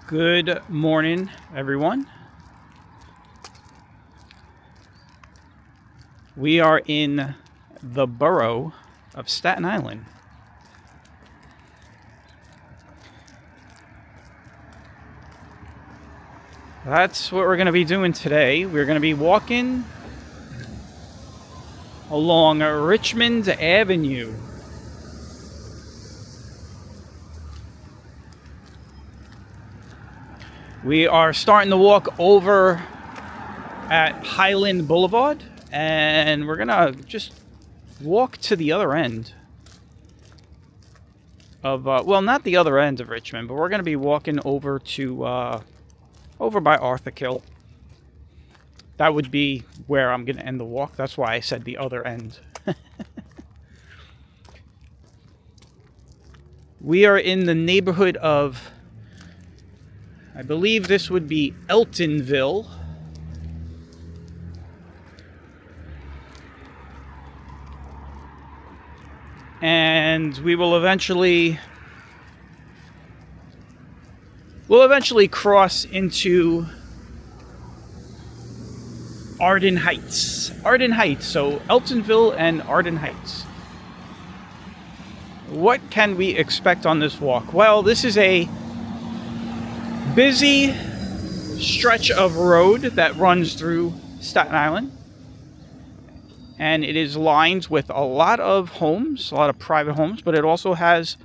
Good morning, everyone. We are in the borough of Staten Island. That's what we're going to be doing today. We're going to be walking along Richmond Avenue. We are starting to walk over at Highland Boulevard, and we're going to just walk to the other end of, well, not the other end of Richmond, but we're going to be walking over to, over by Arthur Kill. That would be where I'm going to end the walk. That's why I said the other end. We are in the neighborhood of, I believe this would be Eltingville. And we'll eventually cross into Arden Heights. So Eltingville and Arden Heights. What can we expect on this walk? Well, this is a busy stretch of road that runs through Staten Island. And it is lined with a lot of homes, a lot of private homes, but it also has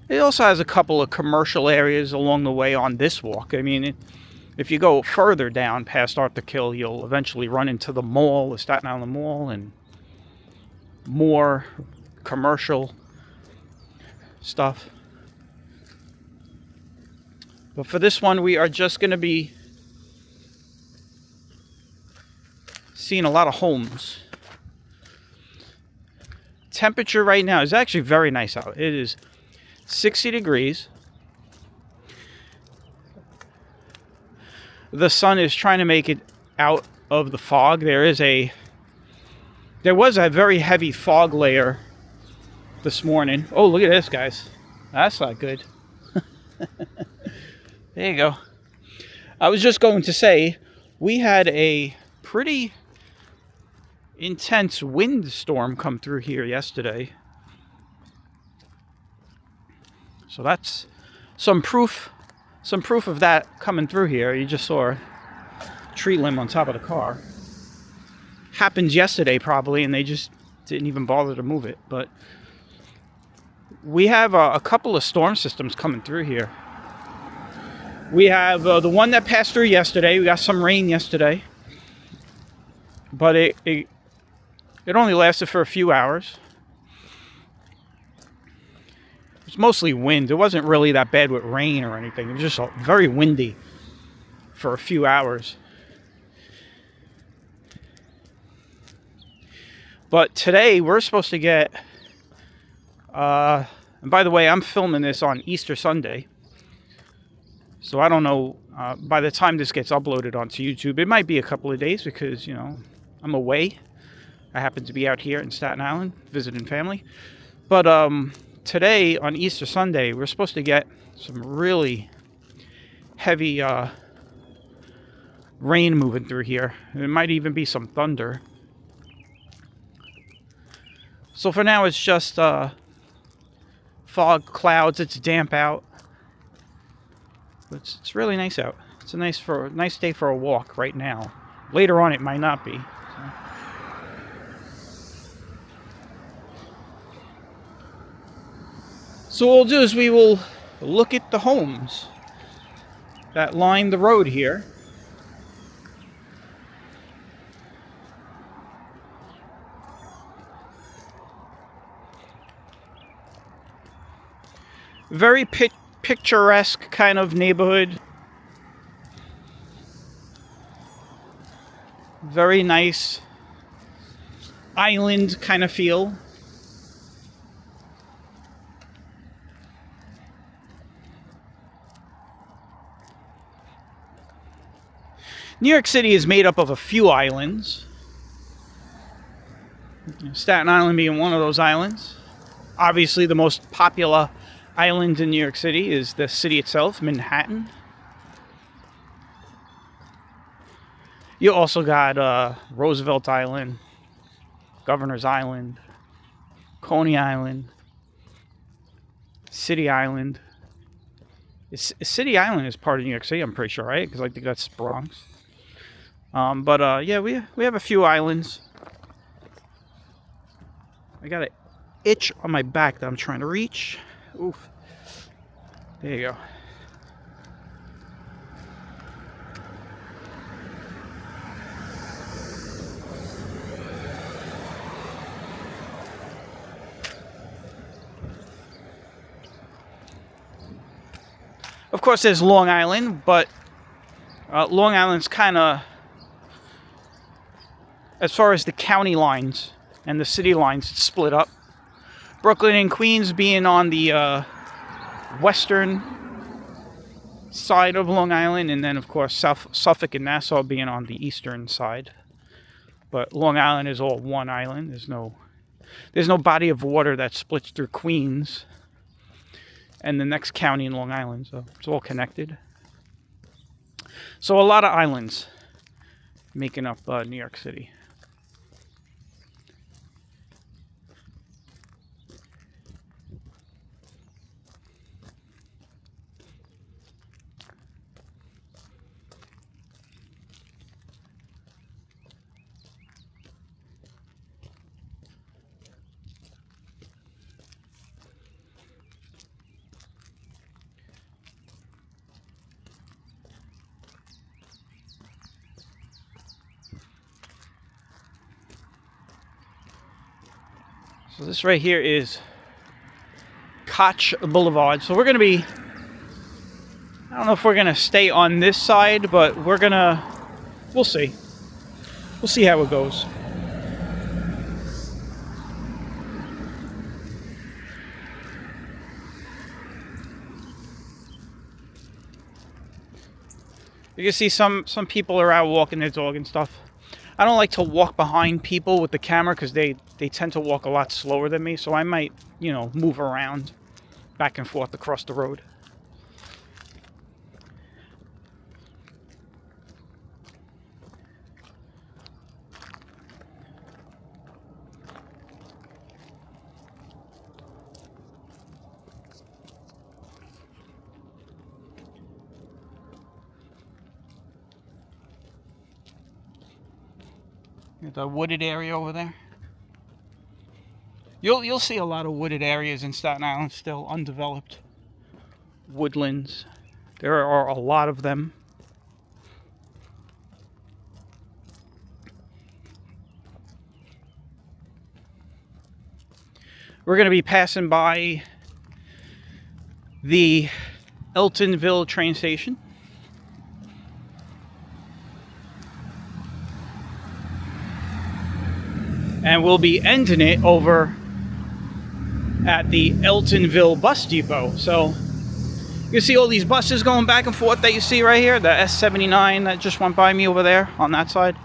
a couple of commercial areas along the way on this walk. I mean, if you go further down past Arthur Kill, you'll eventually run into the mall, the Staten Island Mall, and more commercial stuff. But for this one, we are just going to be seeing a lot of homes. Temperature right now is actually very nice out. It is 60 degrees. The sun is trying to make it out of the fog. There was a very heavy fog layer this morning. Oh, look at this, guys. That's not good. There you go. I was just going to say, we had a pretty intense windstorm come through here yesterday. So that's some proof of that coming through here. You just saw a tree limb on top of the car. Happened yesterday probably, and they just didn't even bother to move it. But we have a couple of storm systems coming through here. We have the one that passed through yesterday. We got some rain yesterday. But it only lasted for a few hours. It was mostly wind. It wasn't really that bad with rain or anything. It was just very windy for a few hours. But today we're supposed to get, and by the way, I'm filming this on Easter Sunday. So I don't know, by the time this gets uploaded onto YouTube, it might be a couple of days because, you know, I'm away. I happen to be out here in Staten Island visiting family. But today, on Easter Sunday, we're supposed to get some really heavy rain moving through here. There might even be some thunder. So for now, it's just fog, clouds. It's damp out. It's really nice out. It's a nice day for a walk right now. Later on, it might not be. So what we'll do is we will look at the homes that line the road here. Very picturesque kind of neighborhood. Very nice island kind of feel. New York City is made up of a few islands. Staten Island being one of those islands. Obviously the most popular island in New York City is the city itself, Manhattan. You also got Roosevelt Island, Governor's Island, Coney Island, City Island. City Island is part of New York City, I'm pretty sure, right? Because I think that's Bronx. Yeah, we have a few islands. I got an itch on my back that I'm trying to reach. Oof. There you go. Of course, there's Long Island, but Long Island's kind of, as far as the county lines and the city lines, it's split up. Brooklyn and Queens being on the western side of Long Island, and then, of course, Suffolk and Nassau being on the eastern side. But Long Island is all one island. There's no body of water that splits through Queens and the next county in Long Island, so it's all connected. So a lot of islands making up New York City. So this right here is Koch Boulevard. So we're going to be, I don't know if we're going to stay on this side, but we'll see. We'll see how it goes. You can see some people are out walking their dog and stuff. I don't like to walk behind people with the camera because they tend to walk a lot slower than me. So I might, move around back and forth across the road. The wooded area over there. You'll see a lot of wooded areas in Staten Island still, undeveloped woodlands. There are a lot of them. We're going to be passing by the Eltingville train station. And we'll be ending it over at the Eltingville bus depot. So you see all these buses going back and forth that you see right here. The S79 that just went by me over there on that side.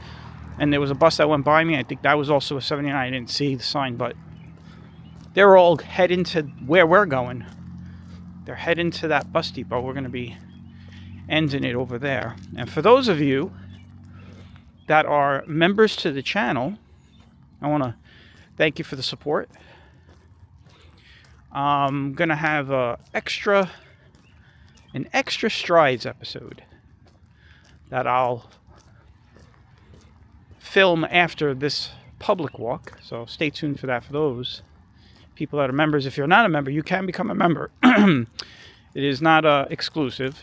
And there was a bus that went by me. I think that was also a 79. I didn't see the sign, but they're all heading to where we're going. They're heading to that bus depot. We're going to be ending it over there. And for those of you that are members to the channel, I want to thank you for the support. I'm going to have an extra strides episode that I'll film after this public walk. So stay tuned for that for those people that are members. If you're not a member, you can become a member. It is not exclusive.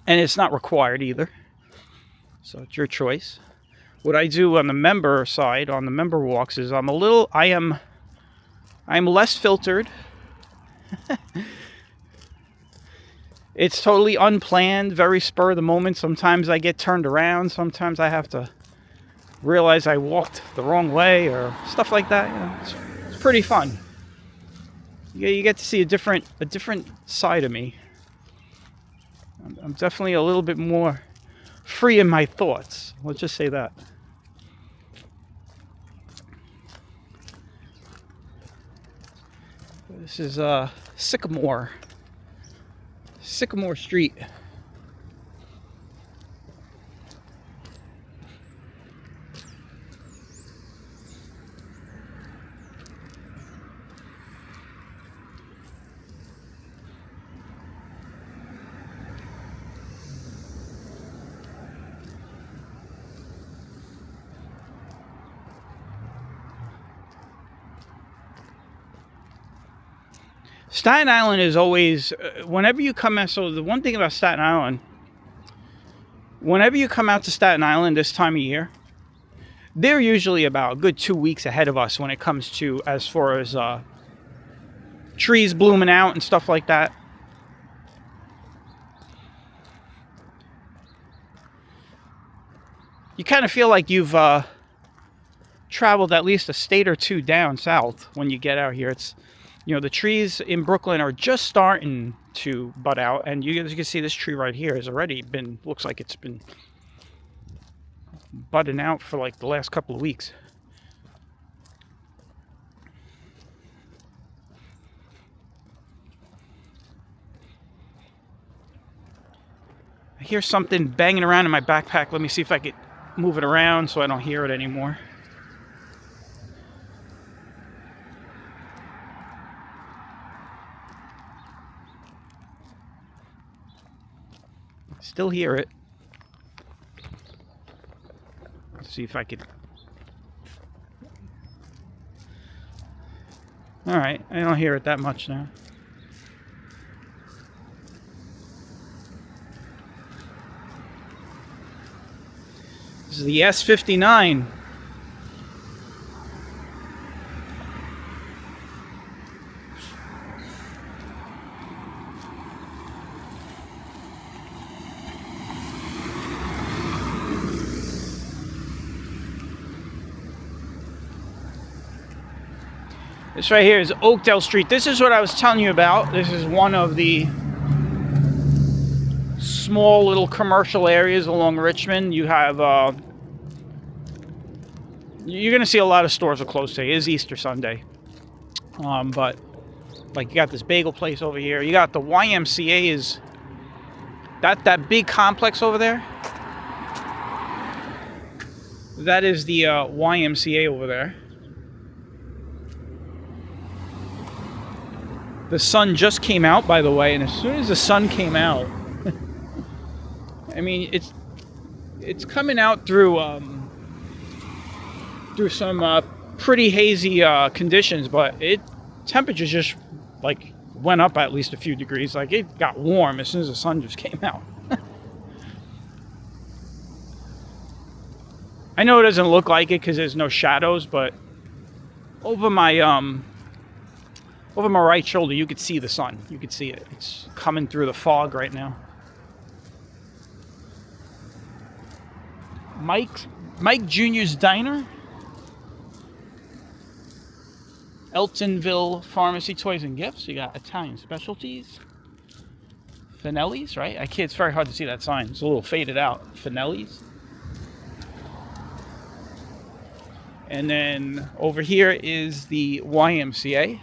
It's not required either. So it's your choice. What I do on the member side, on the member walks, is I'm less filtered. It's totally unplanned, very spur of the moment. Sometimes I get turned around. Sometimes I have to realize I walked the wrong way or stuff like that. It's pretty fun. You get to see a different side of me. I'm definitely a little bit more free in my thoughts. Let's just say that. This is Sycamore Street. Staten Island is always, whenever you come out, so the one thing about Staten Island, whenever you come out to Staten Island this time of year, they're usually about a good 2 weeks ahead of us when it comes to as far as trees blooming out and stuff like that. You kind of feel like you've traveled at least a state or two down south when you get out here. It's, you know, the trees in Brooklyn are just starting to bud out, and you can see this tree right here has already been, looks like it's been budding out for like the last couple of weeks. I hear something banging around in my backpack. Let me see if I can move it around so I don't hear it anymore. Still hear it. Let's see if I could. All right, I don't hear it that much now. This is the S59. This right here is Oakdale Street. This is what I was telling you about. This is one of the small little commercial areas along Richmond. You have, you're going to see a lot of stores are closed today. It is Easter Sunday. But, like, you got this bagel place over here. You got the YMCA is, that big complex over there. That is the YMCA over there. The sun just came out, by the way, and as soon as the sun came out, I mean, it's coming out through some pretty hazy conditions, but temperatures just like went up at least a few degrees. Like, it got warm as soon as the sun just came out. I know it doesn't look like it because there's no shadows, but over my right shoulder, you could see the sun. You could see it. It's coming through the fog right now. Mike Jr.'s Diner. Eltingville Pharmacy Toys and Gifts. You got Italian specialties. Finelli's, right? It's very hard to see that sign. It's a little faded out. Finelli's. And then over here is the YMCA.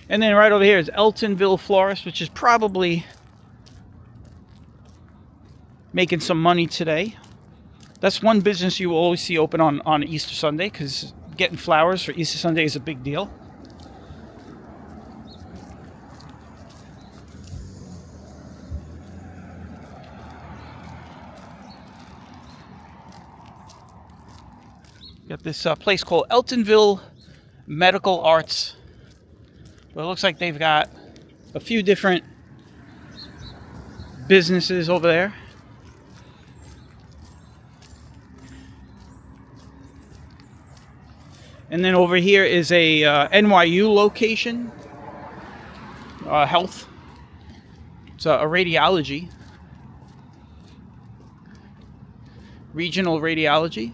And then right over here is Eltingville Florist, which is probably making some money today. That's one business you will always see open on Easter Sunday, because getting flowers for Easter Sunday is a big deal. Got this place called Eltingville Medical Arts. Well, it looks like they've got a few different businesses over there. And then over here is a NYU location, health. It's a radiology, regional radiology.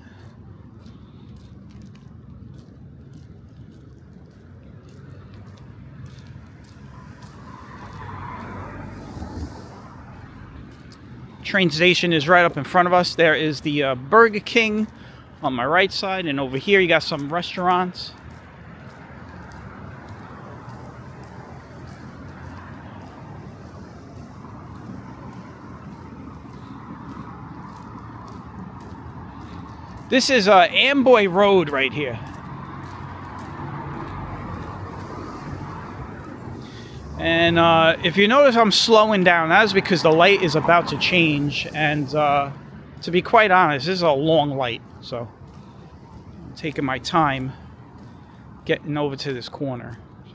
Train station is right up in front of us. There is the Burger King on my right side, and over here you got some restaurants. This is Amboy Road right here. And if you notice I'm slowing down, that is because the light is about to change. And to be quite honest, this is a long light. So I'm taking my time getting over to this corner. So.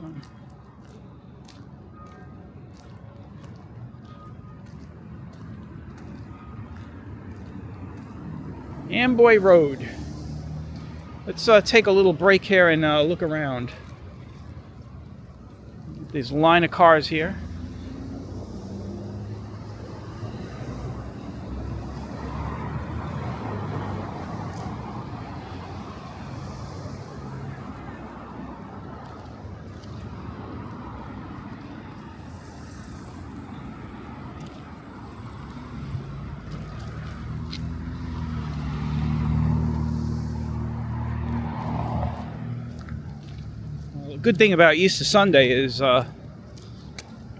Amboy Road. Let's take a little break here and look around. There's a line of cars here. The good thing about Easter Sunday is not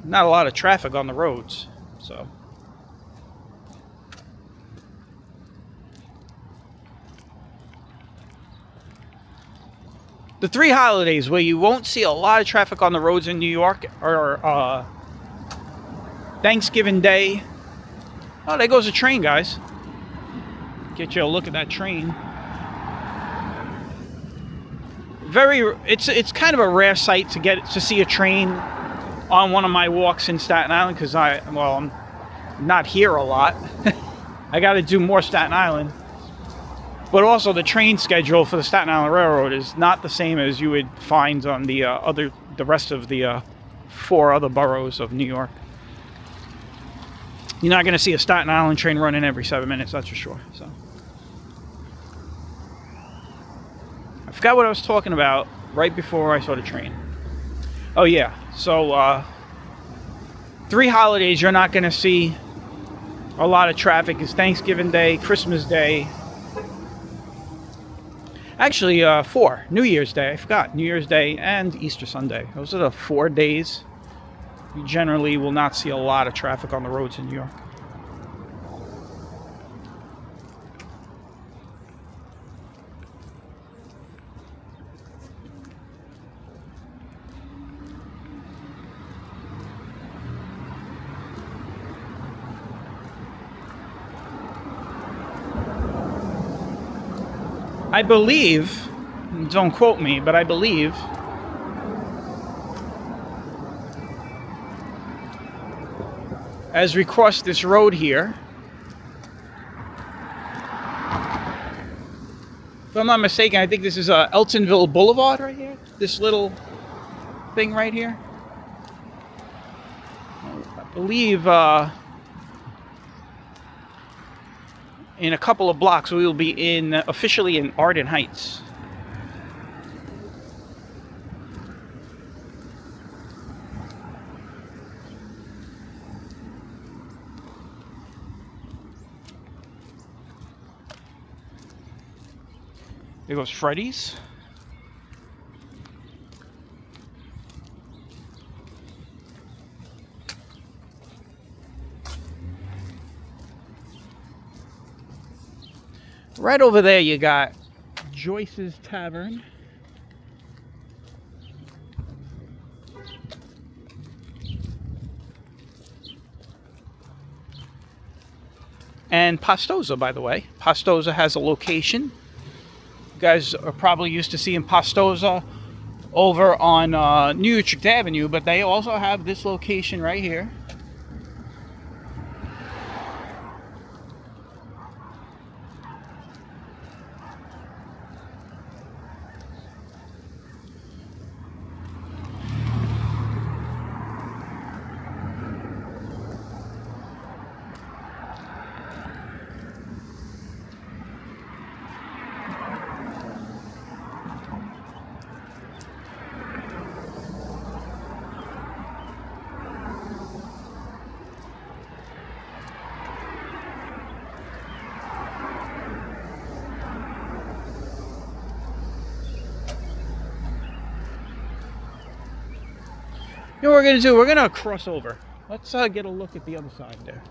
a lot of traffic on the roads. So the three holidays where you won't see a lot of traffic on the roads in New York are Thanksgiving Day. Oh, there goes a train, guys. Get you a look at that train. It's kind of a rare sight to get to see a train on one of my walks in Staten Island, because I'm not here a lot. I got to do more Staten Island. But also the train schedule for the Staten Island Railroad is not the same as you would find on the rest of the 4 other boroughs of New York. You're not going to see a Staten Island train running every 7 minutes, that's for sure. So I forgot what I was talking about right before I saw the train. Oh yeah, so 3 holidays you're not going to see a lot of traffic is Thanksgiving Day, Christmas Day. Actually, 4. New Year's Day, I forgot. New Year's Day and Easter Sunday. Those are the 4 days. You generally will not see a lot of traffic on the roads in New York. I believe, don't quote me, but I believe as we cross this road here, if I'm not mistaken, I think this is Eltingville Boulevard right here. This little thing right here. I believe in a couple of blocks we will be officially in Arden Heights. There goes Freddie's. Right over there you got Joyce's Tavern. And Pastosa, by the way. Pastosa has a location. You guys are probably used to seeing Pastosa over on New Richmond Avenue, but they also have this location right here. know what we're going to do? We're going to cross over. Let's get a look at the other side there.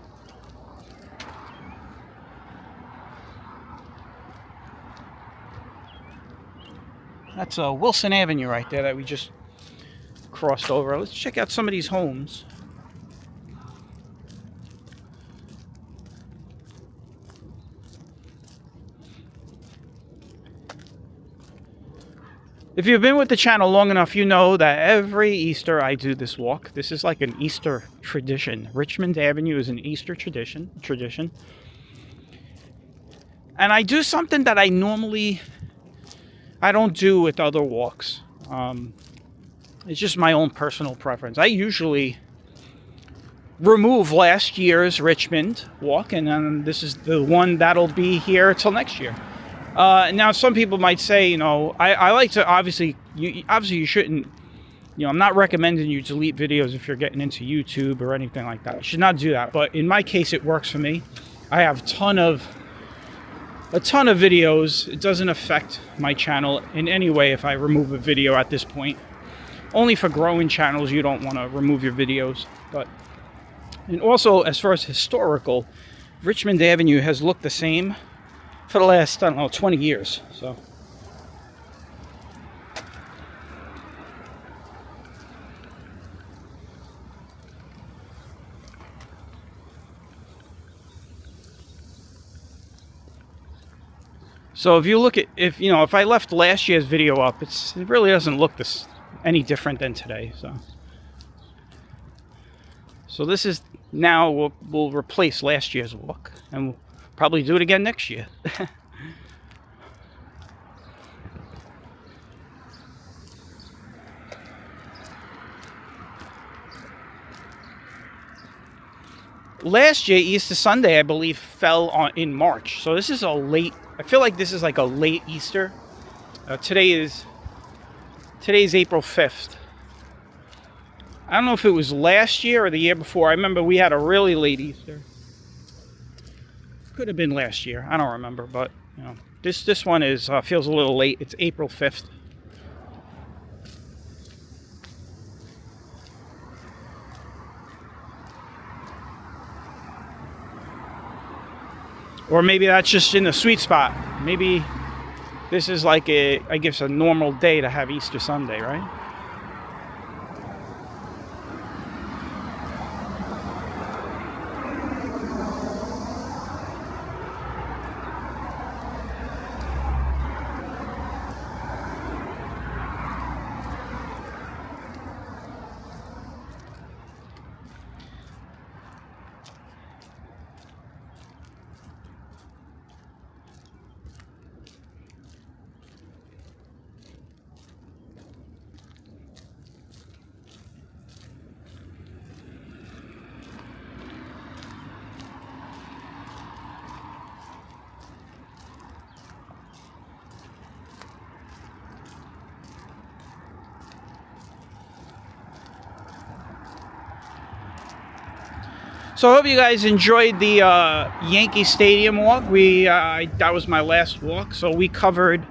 That's Wilson Avenue right there that we just crossed over. Let's check out some of these homes. If you've been with the channel long enough, you know that every Easter I do this walk. This is like an Easter tradition. Richmond Avenue is an Easter tradition. And I do something that I don't do with other walks. It's just my own personal preference. I usually remove last year's Richmond walk, and then this is the one that'll be here till next year. Now, some people might say, you know, I like to, obviously you shouldn't, you know, I'm not recommending you delete videos if you're getting into YouTube or anything like that. You should not do that. But in my case, it works for me. I have a ton of videos. It doesn't affect my channel in any way if I remove a video at this point. Only for growing channels, you don't want to remove your videos. And also, as far as historical, Richmond Avenue has looked the same for the last, I don't know, 20 years. So if you look at, if I left last year's video up, it really doesn't look any different than today. So this is now, we'll replace last year's walk, and we'll probably do it again next year. Last year, Easter Sunday, I believe, fell in March. So this is I feel like this is like a late Easter. Today's April 5th. I don't know if it was last year or the year before. I remember we had a really late Easter. Could have been last year. I don't remember, but you know, this one feels a little late. It's April 5th. Or maybe that's just in the sweet spot. Maybe this is like I guess a normal day to have Easter Sunday, right? So I hope you guys enjoyed the Yankee Stadium walk. That was my last walk. So we covered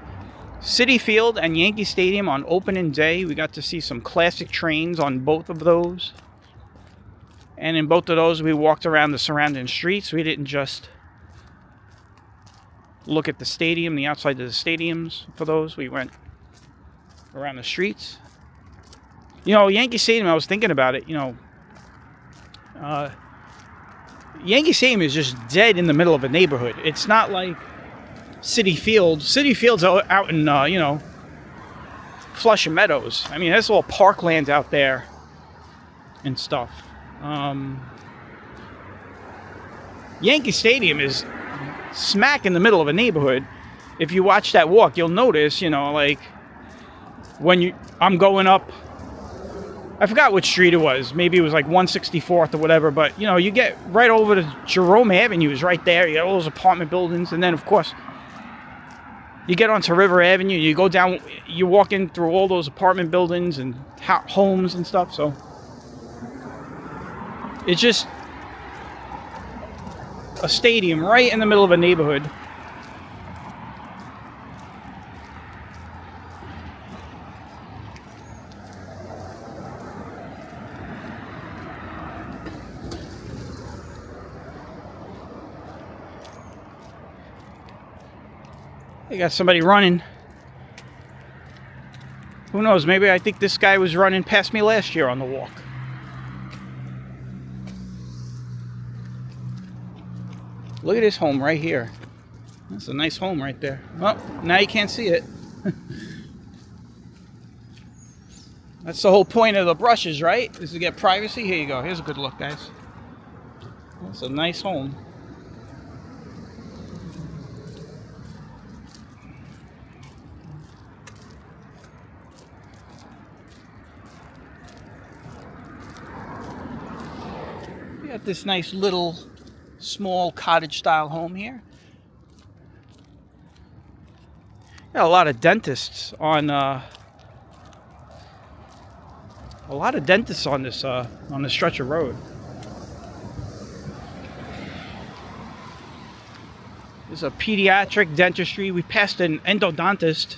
Citi Field and Yankee Stadium on opening day. We got to see some classic trains on both of those. And in both of those, we walked around the surrounding streets. We didn't just look at the stadium, the outside of the stadiums for those. We went around the streets. You know, Yankee Stadium, I was thinking about it, Yankee Stadium is just dead in the middle of a neighborhood. It's not like Citi Field. Citi Field's out in, Flushing Meadows. I mean, there's all parkland out there and stuff. Yankee Stadium is smack in the middle of a neighborhood. If you watch that walk, you'll notice, like when I'm going up, I forgot which street it was. Maybe it was like 164th or whatever. But, you get right over to Jerome Avenue is right there. You got all those apartment buildings. And then, of course, you get onto River Avenue. You go down, you walk in through all those apartment buildings and homes and stuff. So it's just a stadium right in the middle of a neighborhood. They got somebody running. Who knows? Maybe I think this guy was running past me last year on the walk. Look at this home right here. That's a nice home right there. Well, now you can't see it. That's the whole point of the brushes, right? Is to get privacy. Here you go. Here's a good look, guys. That's a nice home. We got this nice little small cottage style home here. Got a lot of dentists on this stretch of road. There's a pediatric dentistry. We passed an endodontist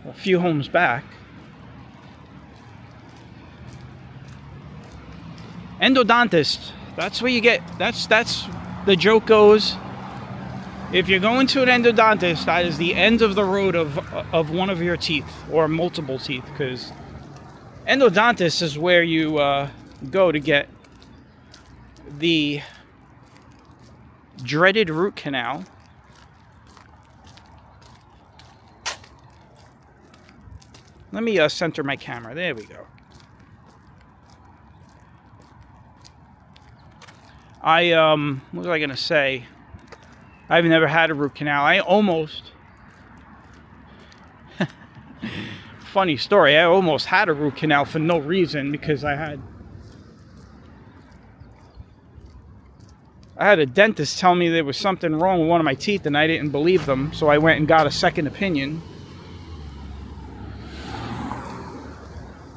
a few homes back. Endodontist. That's where you get. That's the joke goes. If you're going to an endodontist, that is the end of the road of one of your teeth or multiple teeth, because endodontist is where you go to get the dreaded root canal. Let me center my camera. There we go. What was I gonna say? I've never had a root canal. I almost funny story. I almost had a root canal for no reason, because I had a dentist tell me there was something wrong with one of my teeth, and I didn't believe them, so I went and got a second opinion.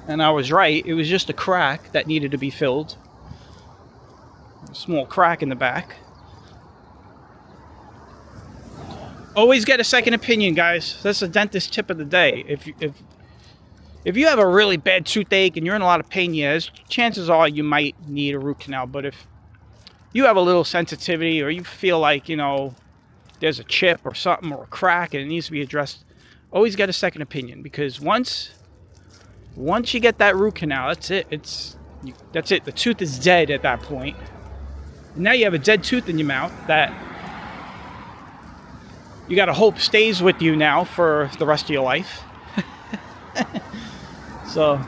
And I was right. It was just a crack that needed to be filled. A small crack in the back. Always get a second opinion, guys. That's a dentist tip of the day. If you have a really bad toothache and you're in a lot of pain, yes, chances are you might need a root canal. But if you have a little sensitivity, or you feel like, there's a chip or something or a crack and it needs to be addressed, always get a second opinion, because once you get that root canal, that's it. That's it. The tooth is dead at that point. And now you have a dead tooth in your mouth that you got to hope stays with you now for the rest of your life. So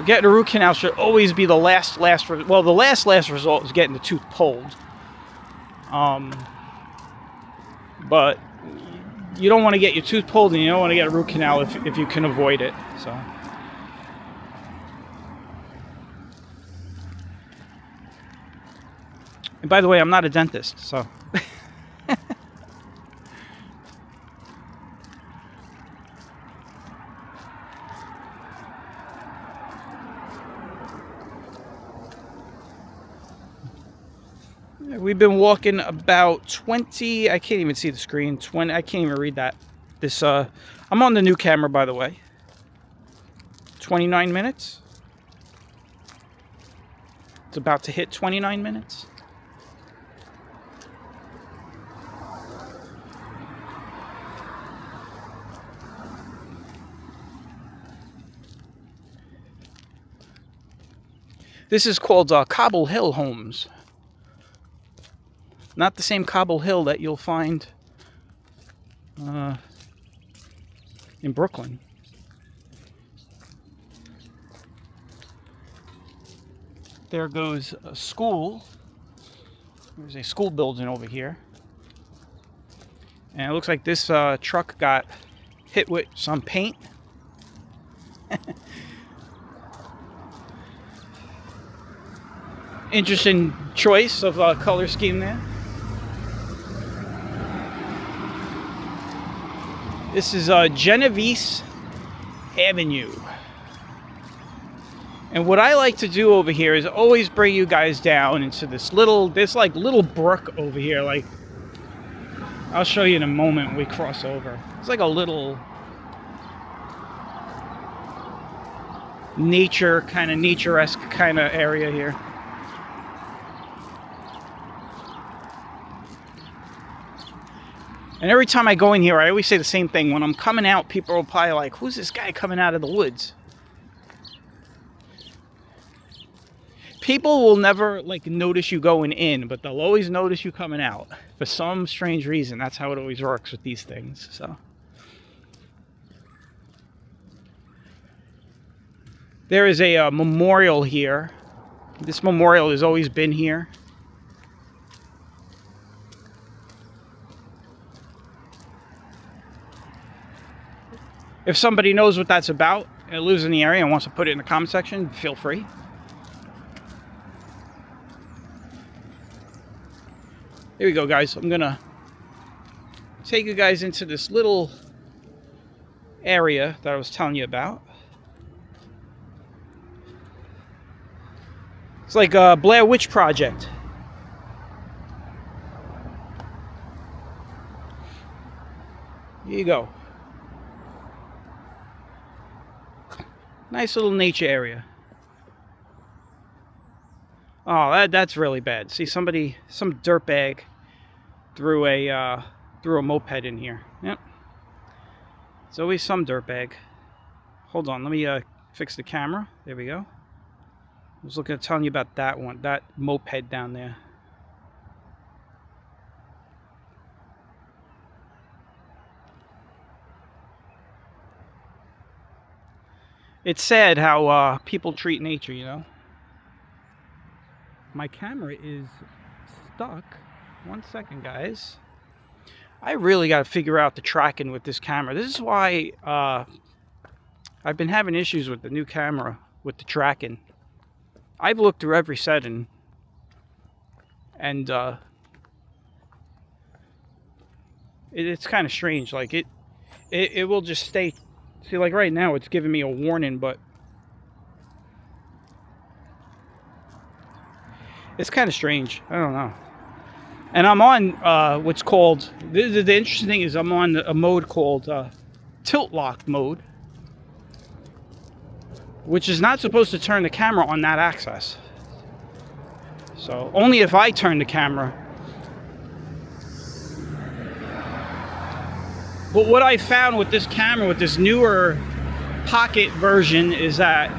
getting a root canal should always be the last result is getting the tooth pulled. But you don't want to get your tooth pulled, and you don't want to get a root canal if you can avoid it. So. And by the way, I'm not a dentist, so. We've been walking about 20, I can't even see the screen, 20, I can't even read that. I'm on the new camera, by the way. 29 minutes. It's about to hit 29 minutes. This is called Cobble Hill Homes. Not the same Cobble Hill that you'll find in Brooklyn. There goes a school. There's a school building over here. And it looks like this truck got hit with some paint. Interesting choice of color scheme there. This is Genovese Avenue. And what I like to do over here is always bring you guys down into this little brook over here. Like, I'll show you in a moment when we cross over. It's like a little nature-esque kind of area here. And every time I go in here, I always say the same thing. When I'm coming out, people will probably like, who's this guy coming out of the woods? People will never like notice you going in, but they'll always notice you coming out. For some strange reason, that's how it always works with these things. So there is a memorial here. This memorial has always been here. If somebody knows what that's about and lives in the area and wants to put it in the comment section, feel free. Here we go, guys. I'm gonna take you guys into this little area that I was telling you about. It's like a Blair Witch Project. Here you go. Nice little nature area. Oh, that's really bad. See, some dirtbag threw a moped in here. Yep. It's always some dirtbag. Hold on, let me fix the camera. There we go. I was looking at telling you about that one, that moped down there. It's sad how people treat nature, you know. My camera is stuck. 1 second, guys. I really got to figure out the tracking with this camera. This is why I've been having issues with the new camera with the tracking. I've looked through every setting, and it's kind of strange. Like it will just stay. See, like right now, it's giving me a warning, but it's kind of strange. I don't know. And I'm on what's called, the interesting thing is I'm on a mode called tilt lock mode, which is not supposed to turn the camera on that axis. So only if I turn the camera. But what I found with this camera, with this newer pocket version, is that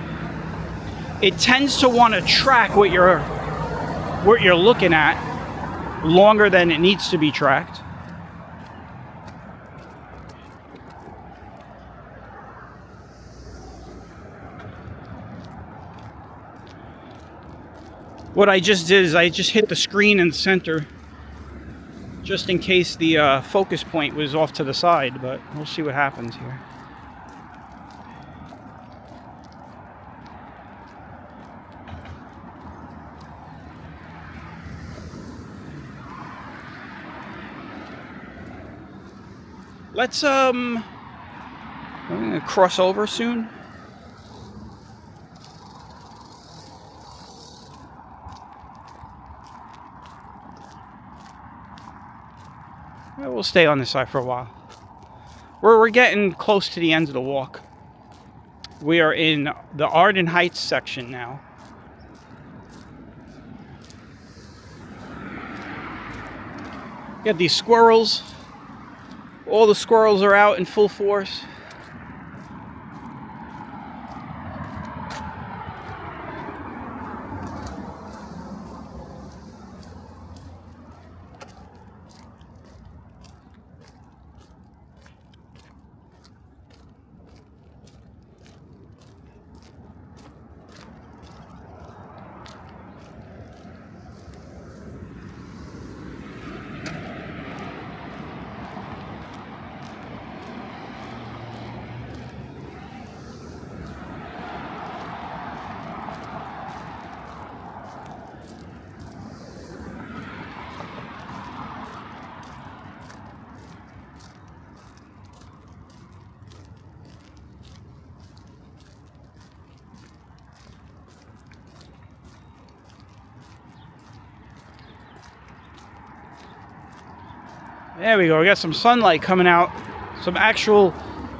it tends to want to track what you're looking at longer than it needs to be tracked. What I just did is I just hit the screen in the center, just in case the focus point was off to the side, but we'll see what happens here. Let's I'm gonna cross over soon. We'll stay on this side for a while. We're getting close to the end of the walk. We are in the Arden Heights section now. You got these squirrels. All the squirrels are out in full force. There we go. We got some sunlight coming out. Some actual,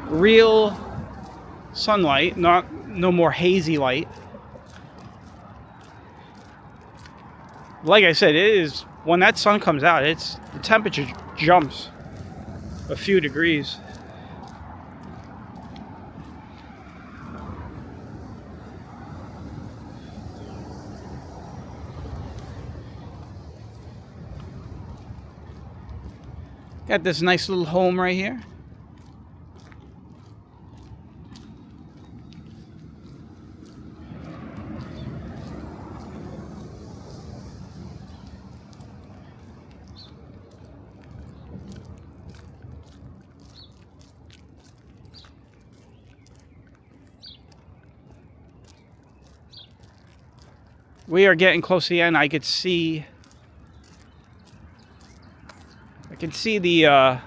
real sunlight. No more hazy light. Like I said, it is, when that sun comes out, the temperature jumps. a few degrees. Got this nice little home right here. We are getting close to the end. I can see the I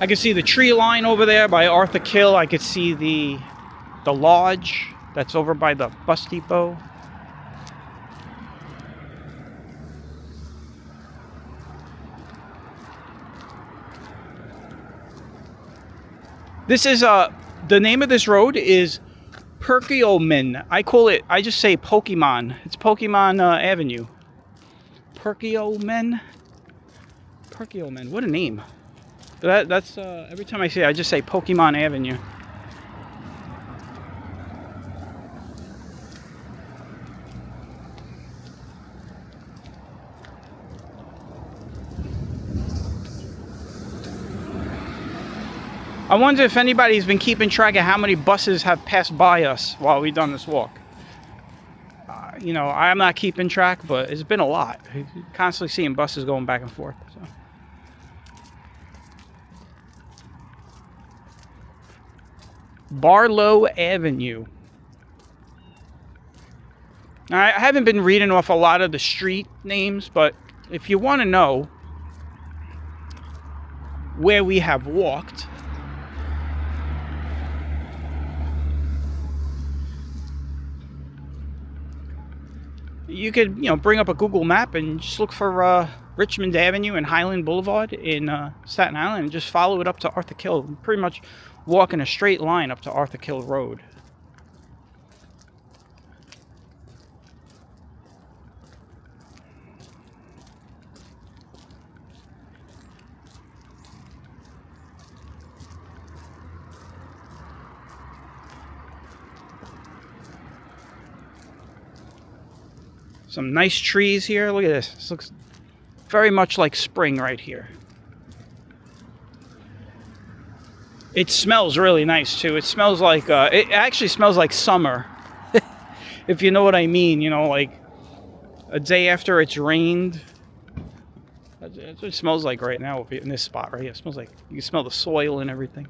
can see the tree line over there by Arthur Kill. I could see the lodge that's over by the bus depot. This is the name of this road is Perkiomen. I just say Pokemon. It's Pokemon Avenue. Perkiomen. What a name. That's every time I say it, I just say Pokemon Avenue. I wonder if anybody's been keeping track of how many buses have passed by us while we've done this walk. You know, I'm not keeping track, but it's been a lot. Constantly seeing buses going back and forth. So. Barlow Avenue. Now, I haven't been reading off a lot of the street names, but if you want to know where we have walked, you could, bring up a Google map and just look for Richmond Avenue and Highland Boulevard in Staten Island and just follow it up to Arthur Kill. Pretty much walk in a straight line up to Arthur Kill Road. Some nice trees here. Look at this. This looks very much like spring right here. It smells really nice too. It smells like, it actually smells like summer. If you know what I mean, like a day after it's rained. That's what it smells like right now in this spot right here. It smells like, you can smell the soil and everything.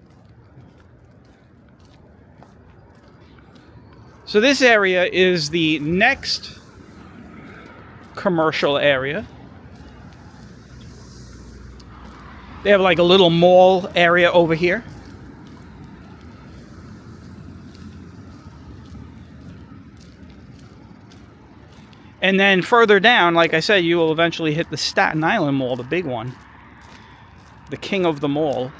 So this area is the next commercial area. They have like a little mall area over here. And then further down, like I said, you will eventually hit the Staten Island Mall, the big one. The king of the mall.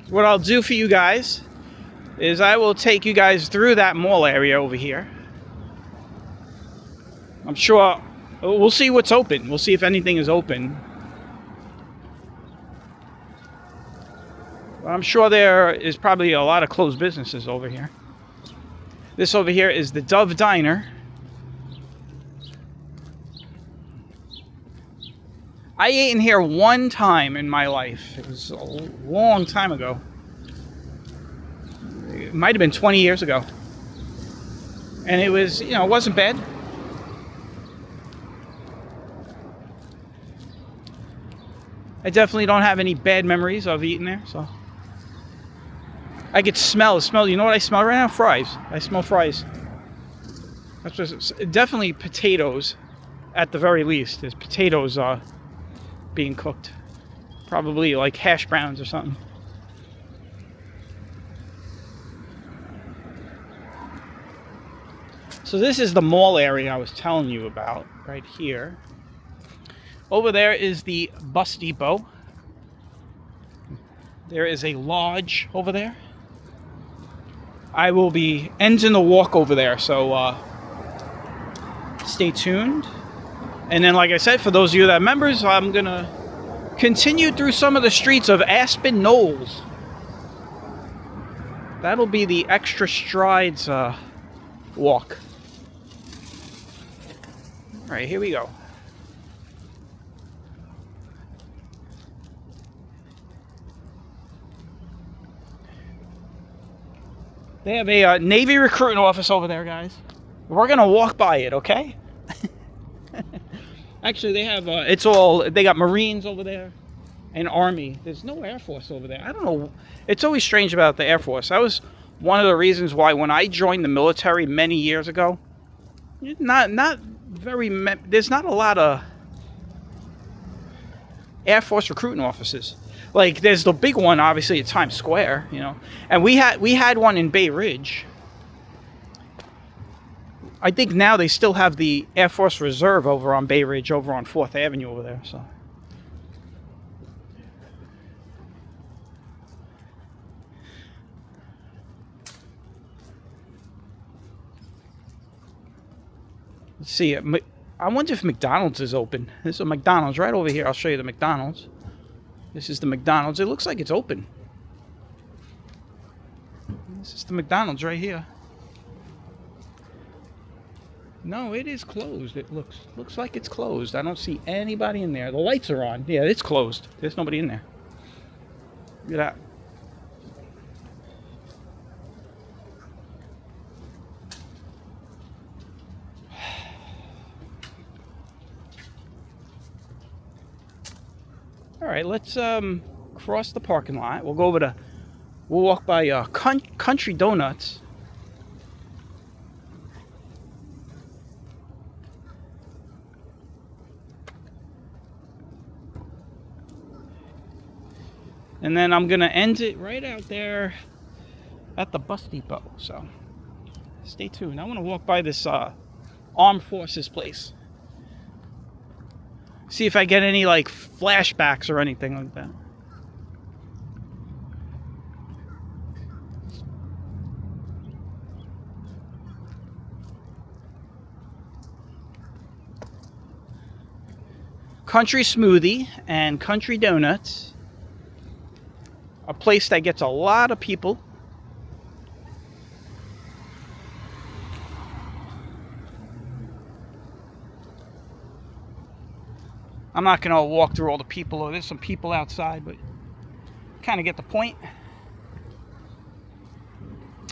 What I'll do for you guys is I will take you guys through that mall area over here. I'm sure we'll see what's open. We'll see if anything is open. I'm sure there is probably a lot of closed businesses over here. This over here is the Dove Diner. I ate in here one time in my life. It was a long time ago. It might have been 20 years ago. And it was, it wasn't bad. I definitely don't have any bad memories of eating there, so. I could smell, you know what I smell right now? Fries. I smell fries. That's just, definitely potatoes, at the very least. There's potatoes, being cooked. Probably like hash browns or something. So this is the mall area I was telling you about right here. Over there is the bus depot. There is a lodge over there. I will be ending the walk over there, so stay tuned. And then, like I said, for those of you that are members, I'm going to continue through some of the streets of Aspen Knolls. That'll be the Extra Strides walk. All right, here we go. They have a Navy recruiting office over there, guys. We're going to walk by it, okay? Actually, they have, they got Marines over there and Army. There's no Air Force over there. I don't know. It's always strange about the Air Force. That was one of the reasons why when I joined the military many years ago, there's not a lot of Air Force recruiting offices. Like, there's the big one, obviously, at Times Square, you know. And we had one in Bay Ridge. I think now they still have the Air Force Reserve over on Bay Ridge, over on 4th Avenue over there, so. Let's see. I wonder if McDonald's is open. There's a McDonald's right over here. I'll show you the McDonald's. This is the McDonald's. It looks like it's open. This is the McDonald's right here. No, it is closed. It looks like it's closed. I don't see anybody in there. The lights are on. Yeah, it's closed. There's nobody in there. Look at that. All right, let's cross the parking lot. We'll walk by Country Donuts. And then I'm going to end it right out there at the bus depot. So stay tuned. I want to walk by this Armed Forces place. See if I get any like flashbacks or anything like that. Country Smoothie and Country Donuts. A place that gets a lot of people. I'm not going to walk through all the people. There's some people outside, but kind of get the point.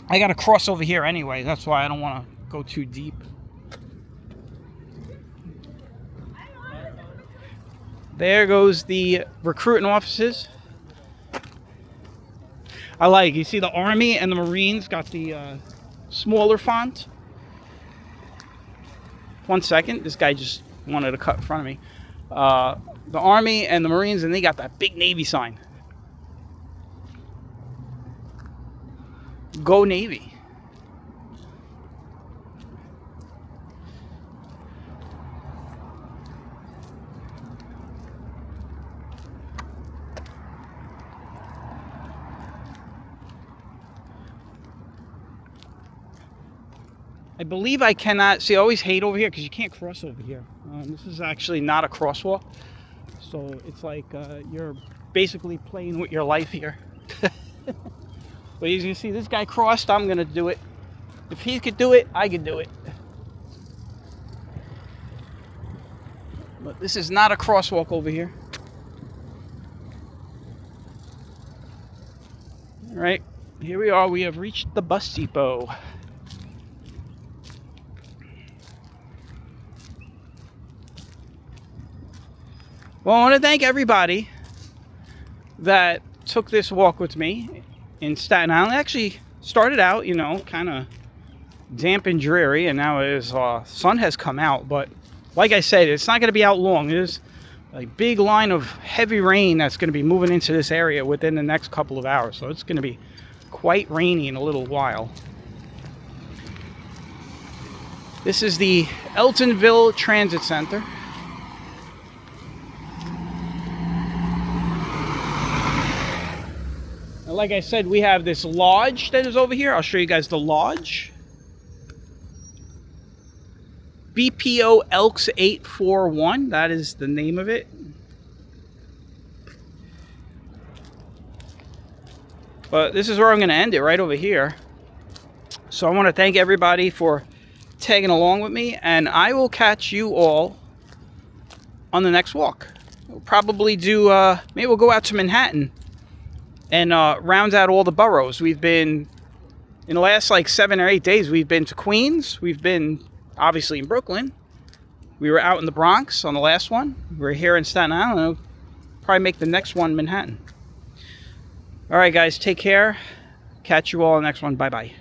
I got to cross over here anyway. That's why I don't want to go too deep. There goes the recruiting offices. You see the Army and the Marines got the smaller font. 1 second, this guy just wanted to cut in front of me. The Army and the Marines, and they got that big Navy sign. Go Navy. I believe I cannot, see I always hate over here because you can't cross over here. This is actually not a crosswalk. So it's like you're basically playing with your life here. But as you see, this guy crossed, I'm going to do it. If he could do it, I could do it. But this is not a crosswalk over here. All right, here we are. We have reached the bus depot. Well, I want to thank everybody that took this walk with me in Staten Island. It actually started out, kind of damp and dreary, and now sun has come out. But like I said, it's not going to be out long. There's a big line of heavy rain that's going to be moving into this area within the next couple of hours. So it's going to be quite rainy in a little while. This is the Eltingville Transit Center. And like I said, we have this lodge that is over here. I'll show you guys the lodge. BPO Elks 841, that is the name of it. But this is where I'm going to end it, right over here. So I want to thank everybody for tagging along with me, and I will catch you all on the next walk. We'll probably do, maybe we'll go out to Manhattan and round out all the boroughs. We've been, in the last like 7 or 8 days, we've been to Queens. We've been, obviously, in Brooklyn. We were out in the Bronx on the last one. We're here in Staten Island. We'll probably make the next one Manhattan. All right, guys, take care. Catch you all on the next one. Bye-bye.